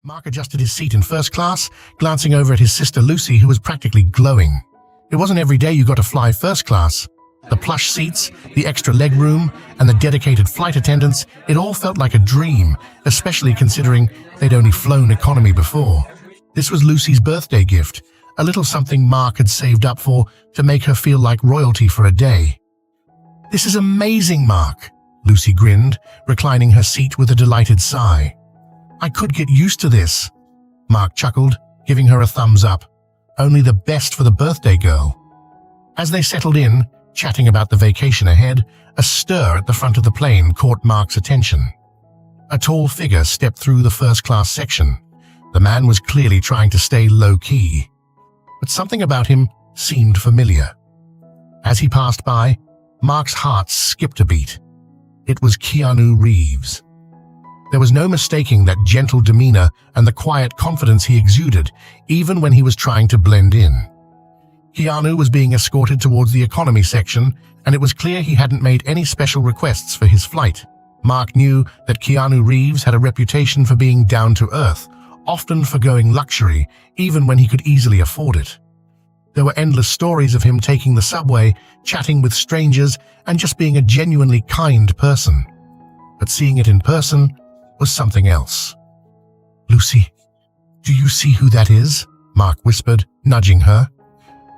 Mark adjusted his seat in first class, glancing over at his sister Lucy, who was practically glowing. It wasn't every day you got to fly first class. The plush seats, the extra legroom, and the dedicated flight attendants, it all felt like a dream, especially considering they'd only flown economy before. This was Lucy's birthday gift, a little something Mark had saved up for to make her feel like royalty for a day. "This is amazing, Mark," Lucy grinned, reclining her seat with a delighted sigh. "I could get used to this." Mark chuckled, giving her a thumbs up. Only the best for the birthday girl. As they settled in, chatting about the vacation ahead, a stir at the front of the plane caught Mark's attention. A tall figure stepped through the first-class section. The man was clearly trying to stay low-key, but something about him seemed familiar. As he passed by, Mark's heart skipped a beat. It was Keanu Reeves. There was no mistaking that gentle demeanor and the quiet confidence he exuded, even when he was trying to blend in. Keanu was being escorted towards the economy section, and it was clear he hadn't made any special requests for his flight. Mark knew that Keanu Reeves had a reputation for being down-to-earth, often forgoing luxury, even when he could easily afford it. There were endless stories of him taking the subway, chatting with strangers, and just being a genuinely kind person. But seeing it in person was something else. "Lucy, do you see who that is?" Mark whispered, nudging her.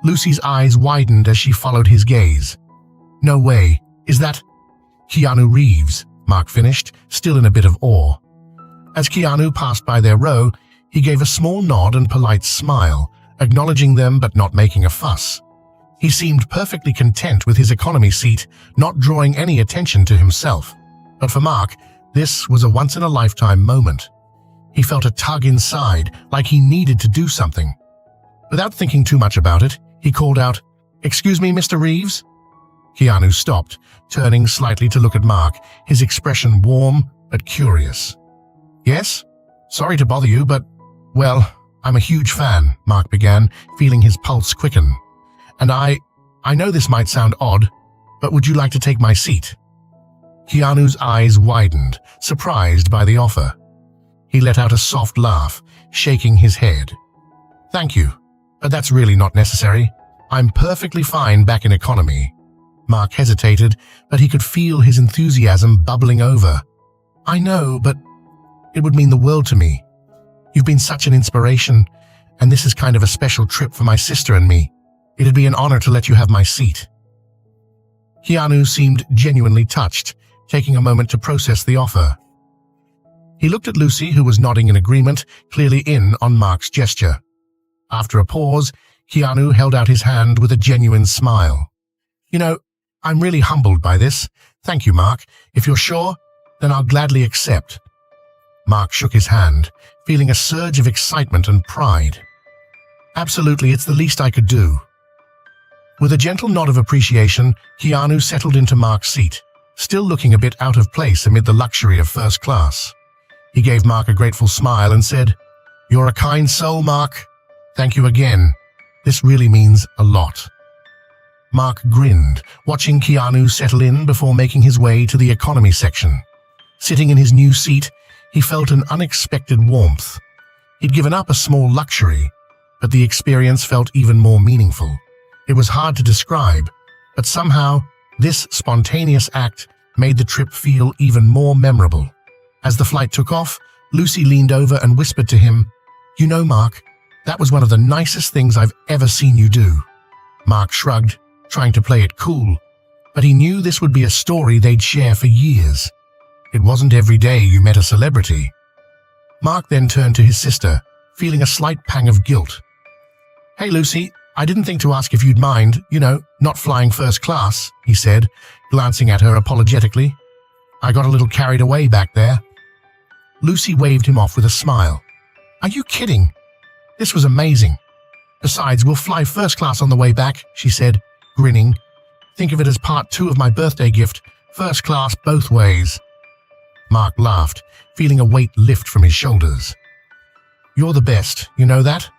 Lucy's eyes widened as she followed his gaze. "No way, is that Keanu Reeves?" Mark finished, still in a bit of awe. As Keanu passed by their row, he gave a small nod and polite smile, acknowledging them but not making a fuss. He seemed perfectly content with his economy seat, not drawing any attention to himself. But for Mark, this was a once-in-a-lifetime moment. He felt a tug inside, like he needed to do something. Without thinking too much about it, he called out, "Excuse me, Mr. Reeves?" Keanu stopped, turning slightly to look at Mark, his expression warm but curious. "Yes? Sorry to bother you, but, well, I'm a huge fan," Mark began, feeling his pulse quicken. "And I know this might sound odd, but would you like to take my seat?" Keanu's eyes widened, surprised by the offer. He let out a soft laugh, shaking his head. "Thank you, but that's really not necessary. I'm perfectly fine back in economy." Mark hesitated, but he could feel his enthusiasm bubbling over. "I know, but it would mean the world to me. You've been such an inspiration, and this is kind of a special trip for my sister and me. It'd be an honor to let you have my seat." Keanu seemed genuinely touched, taking a moment to process the offer. He looked at Lucy, who was nodding in agreement, clearly in on Mark's gesture. After a pause, Keanu held out his hand with a genuine smile. "You know, I'm really humbled by this. Thank you, Mark. If you're sure, then I'll gladly accept." Mark shook his hand, feeling a surge of excitement and pride. "Absolutely, it's the least I could do." With a gentle nod of appreciation, Keanu settled into Mark's seat, still looking a bit out of place amid the luxury of first class. He gave Mark a grateful smile and said, "You're a kind soul, Mark. Thank you again. This really means a lot." Mark grinned, watching Keanu settle in before making his way to the economy section. Sitting in his new seat, he felt an unexpected warmth. He'd given up a small luxury, but the experience felt even more meaningful. It was hard to describe, but somehow, this spontaneous act made the trip feel even more memorable. As the flight took off, Lucy leaned over and whispered to him, "You know, Mark, that was one of the nicest things I've ever seen you do." Mark shrugged, trying to play it cool, but he knew this would be a story they'd share for years. It wasn't every day you met a celebrity. Mark then turned to his sister, feeling a slight pang of guilt. "Hey, Lucy, I didn't think to ask if you'd mind, not flying first class," he said, glancing at her apologetically. "I got a little carried away back there." Lucy waved him off with a smile. "Are you kidding? This was amazing. Besides, we'll fly first class on the way back," she said, grinning. "Think of it as part 2 of my birthday gift, first class both ways." Mark laughed, feeling a weight lift from his shoulders. "You're the best, you know that?"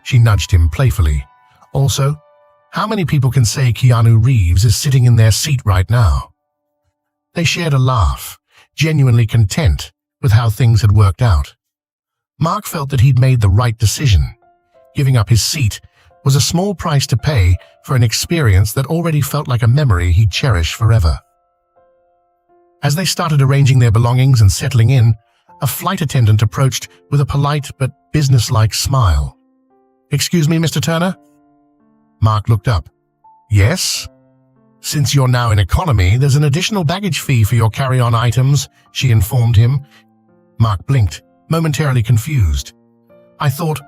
She nudged him playfully. "Also, how many people can say Keanu Reeves is sitting in their seat right now?" They shared a laugh, genuinely content with how things had worked out. Mark felt that he'd made the right decision. Giving up his seat was a small price to pay for an experience that already felt like a memory he'd cherish forever. As they started arranging their belongings and settling in, a flight attendant approached with a polite but businesslike smile. "Excuse me, Mr. Turner?" Mark looked up. "Yes?" "Since you're now in economy, there's an additional baggage fee for your carry-on items," she informed him. Mark blinked, momentarily confused. "I thought,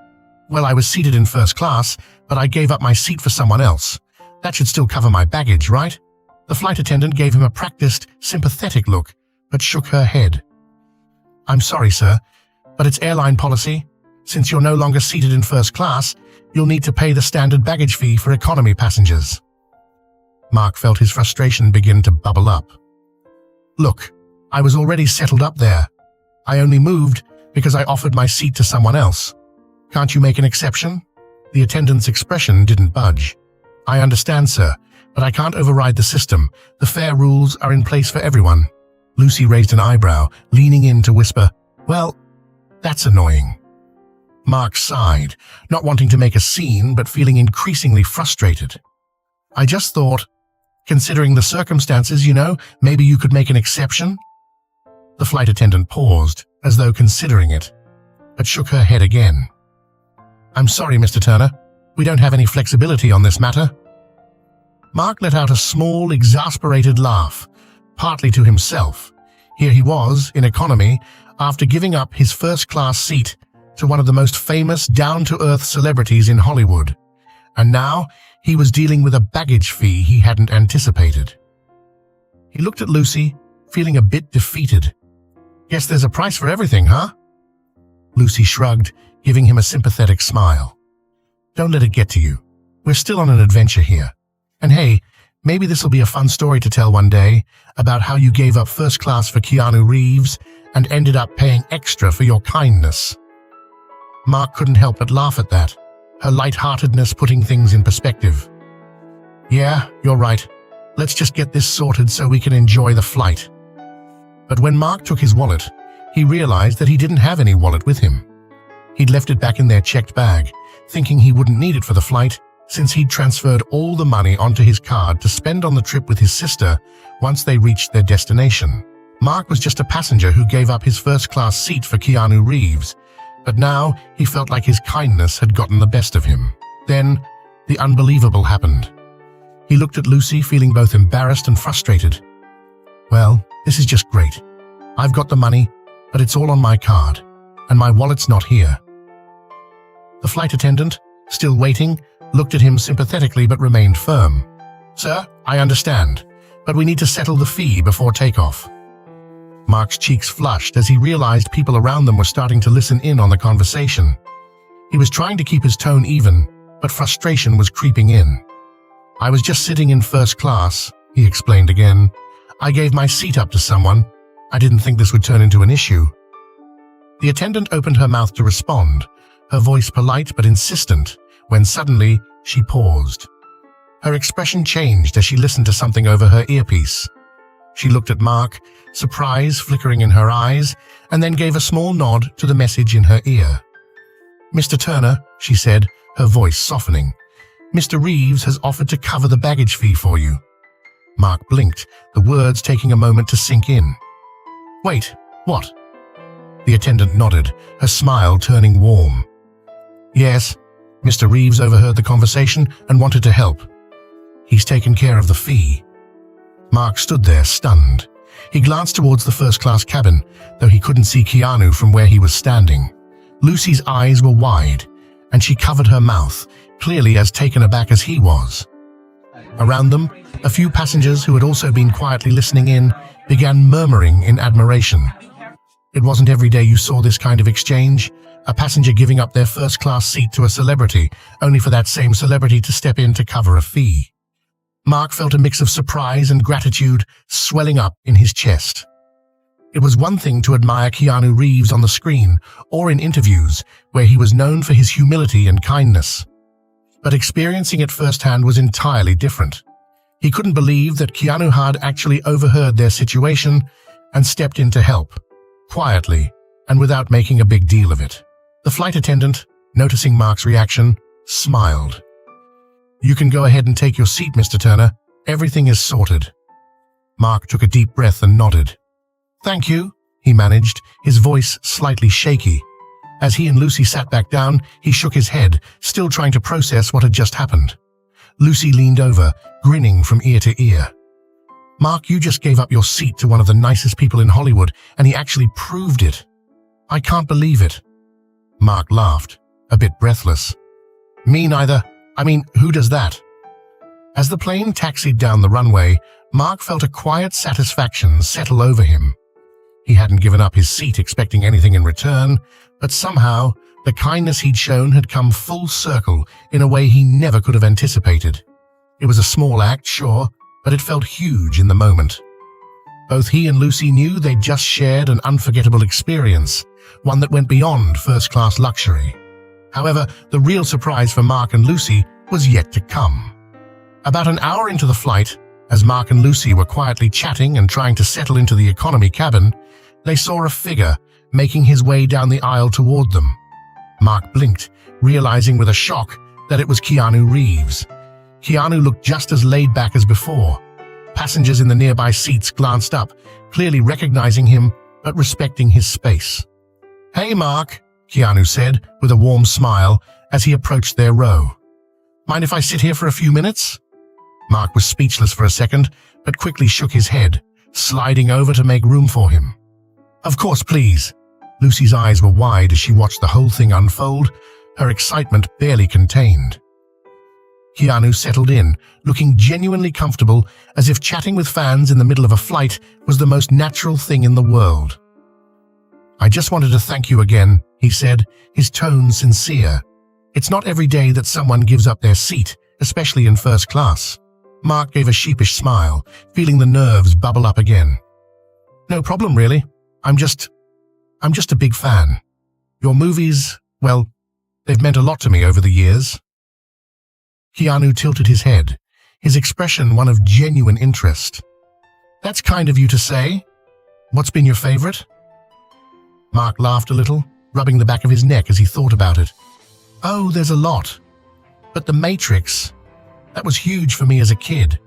well, I was seated in first class, but I gave up my seat for someone else. That should still cover my baggage, right?" The flight attendant gave him a practiced, sympathetic look, but shook her head. "I'm sorry, sir, but it's airline policy. Since you're no longer seated in first class, you'll need to pay the standard baggage fee for economy passengers." Mark felt his frustration begin to bubble up. "Look, I was already settled up there. I only moved because I offered my seat to someone else. Can't you make an exception?" The attendant's expression didn't budge. "I understand, sir, but I can't override the system. The fare rules are in place for everyone." Lucy raised an eyebrow, leaning in to whisper, "Well, that's annoying." Mark sighed, not wanting to make a scene but feeling increasingly frustrated. "I just thought, considering the circumstances, maybe you could make an exception?" The flight attendant paused, as though considering it, but shook her head again. "I'm sorry, Mr. Turner. We don't have any flexibility on this matter." Mark let out a small, exasperated laugh, partly to himself. Here he was, in economy, after giving up his first-class seat to one of the most famous down-to-earth celebrities in Hollywood. And now he was dealing with a baggage fee he hadn't anticipated. He looked at Lucy, feeling a bit defeated. "Guess there's a price for everything, huh?" Lucy shrugged, giving him a sympathetic smile. "Don't let it get to you. We're still on an adventure here. And hey, maybe this'll be a fun story to tell one day about how you gave up first class for Keanu Reeves and ended up paying extra for your kindness." Mark couldn't help but laugh at that, her lightheartedness putting things in perspective. "Yeah, you're right. Let's just get this sorted so we can enjoy the flight." But when Mark took his wallet, he realized that he didn't have any wallet with him. He'd left it back in their checked bag, thinking he wouldn't need it for the flight, since he'd transferred all the money onto his card to spend on the trip with his sister once they reached their destination. Mark was just a passenger who gave up his first-class seat for Keanu Reeves, but now he felt like his kindness had gotten the best of him. Then, the unbelievable happened. He looked at Lucy, feeling both embarrassed and frustrated. "Well, this is just great. I've got the money, but it's all on my card, and my wallet's not here." The flight attendant, still waiting, looked at him sympathetically but remained firm. "Sir, I understand, but we need to settle the fee before takeoff." Mark's cheeks flushed as he realized people around them were starting to listen in on the conversation. He was trying to keep his tone even, but frustration was creeping in. "I was just sitting in first class," he explained again. "I gave my seat up to someone. I didn't think this would turn into an issue." The attendant opened her mouth to respond, her voice polite but insistent, when suddenly she paused. Her expression changed as she listened to something over her earpiece. She looked at Mark, surprise flickering in her eyes, and then gave a small nod to the message in her ear. "Mr. Turner," she said, her voice softening, "Mr. Reeves has offered to cover the baggage fee for you." Mark blinked, the words taking a moment to sink in. "Wait, what?" The attendant nodded, her smile turning warm. "Yes, Mr. Reeves overheard the conversation and wanted to help. He's taken care of the fee." Mark stood there, stunned. He glanced towards the first-class cabin, though he couldn't see Keanu from where he was standing. Lucy's eyes were wide, and she covered her mouth, clearly as taken aback as he was. Around them, a few passengers who had also been quietly listening in began murmuring in admiration. It wasn't every day you saw this kind of exchange, a passenger giving up their first-class seat to a celebrity, only for that same celebrity to step in to cover a fee. Mark felt a mix of surprise and gratitude swelling up in his chest. It was one thing to admire Keanu Reeves on the screen or in interviews where he was known for his humility and kindness. But experiencing it firsthand was entirely different. He couldn't believe that Keanu had actually overheard their situation and stepped in to help, quietly and without making a big deal of it. The flight attendant, noticing Mark's reaction, smiled. "You can go ahead and take your seat, Mr. Turner. Everything is sorted." Mark took a deep breath and nodded. "Thank you," he managed, his voice slightly shaky. As he and Lucy sat back down, he shook his head, still trying to process what had just happened. Lucy leaned over, grinning from ear to ear. "Mark, you just gave up your seat to one of the nicest people in Hollywood, and he actually proved it. I can't believe it." Mark laughed, a bit breathless. "Me neither. I mean, who does that?" As the plane taxied down the runway, Mark felt a quiet satisfaction settle over him. He hadn't given up his seat expecting anything in return, but somehow the kindness he'd shown had come full circle in a way he never could have anticipated. It was a small act, sure, but it felt huge in the moment. Both he and Lucy knew they'd just shared an unforgettable experience, one that went beyond first-class luxury. However, the real surprise for Mark and Lucy was yet to come. About an hour into the flight, as Mark and Lucy were quietly chatting and trying to settle into the economy cabin, they saw a figure making his way down the aisle toward them. Mark blinked, realizing with a shock that it was Keanu Reeves. Keanu looked just as laid back as before. Passengers in the nearby seats glanced up, clearly recognizing him but respecting his space. "Hey, Mark," Keanu said with a warm smile as he approached their row. "Mind if I sit here for a few minutes?" Mark was speechless for a second, but quickly shook his head, sliding over to make room for him. "Of course, please." Lucy's eyes were wide as she watched the whole thing unfold, her excitement barely contained. Keanu settled in, looking genuinely comfortable, as if chatting with fans in the middle of a flight was the most natural thing in the world. "I just wanted to thank you again," he said, his tone sincere. "It's not every day that someone gives up their seat, especially in first class." Mark gave a sheepish smile, feeling the nerves bubble up again. "No problem, really. I'm just a big fan. Your movies, well, they've meant a lot to me over the years." Keanu tilted his head, his expression one of genuine interest. "That's kind of you to say. What's been your favorite?" Mark laughed a little, rubbing the back of his neck as he thought about it. "Oh, there's a lot. But The Matrix, that was huge for me as a kid.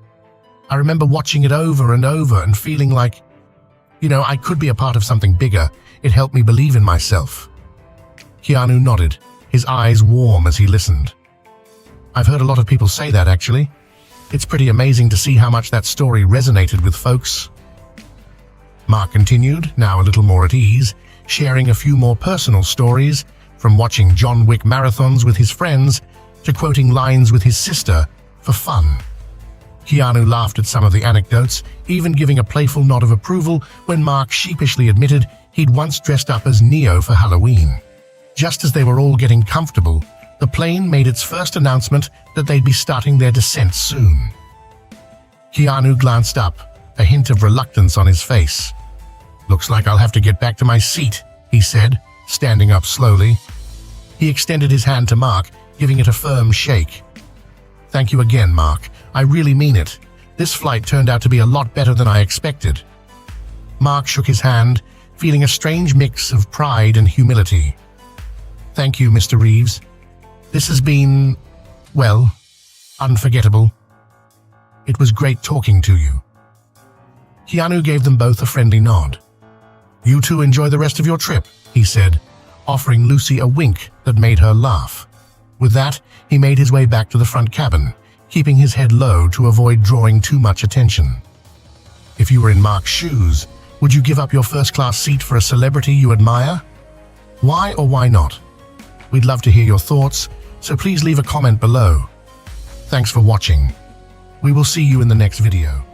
I remember watching it over and over and feeling like, I could be a part of something bigger. It helped me believe in myself." Keanu nodded, his eyes warm as he listened. "I've heard a lot of people say that, actually. It's pretty amazing to see how much that story resonated with folks." Mark continued, now a little more at ease, sharing a few more personal stories, from watching John Wick marathons with his friends to quoting lines with his sister for fun. Keanu laughed at some of the anecdotes, even giving a playful nod of approval when Mark sheepishly admitted he'd once dressed up as Neo for Halloween. Just as they were all getting comfortable, the plane made its first announcement that they'd be starting their descent soon. Keanu glanced up, a hint of reluctance on his face. "Looks like I'll have to get back to my seat," he said, standing up slowly. He extended his hand to Mark, giving it a firm shake. "Thank you again, Mark. I really mean it. This flight turned out to be a lot better than I expected." Mark shook his hand, feeling a strange mix of pride and humility. "Thank you, Mr. Reeves. This has been, well, unforgettable. It was great talking to you." Keanu gave them both a friendly nod. "You two enjoy the rest of your trip," he said, offering Lucy a wink that made her laugh. With that, he made his way back to the front cabin, keeping his head low to avoid drawing too much attention. If you were in Mark's shoes, would you give up your first-class seat for a celebrity you admire? Why or why not? We'd love to hear your thoughts, so please leave a comment below. Thanks for watching. We will see you in the next video.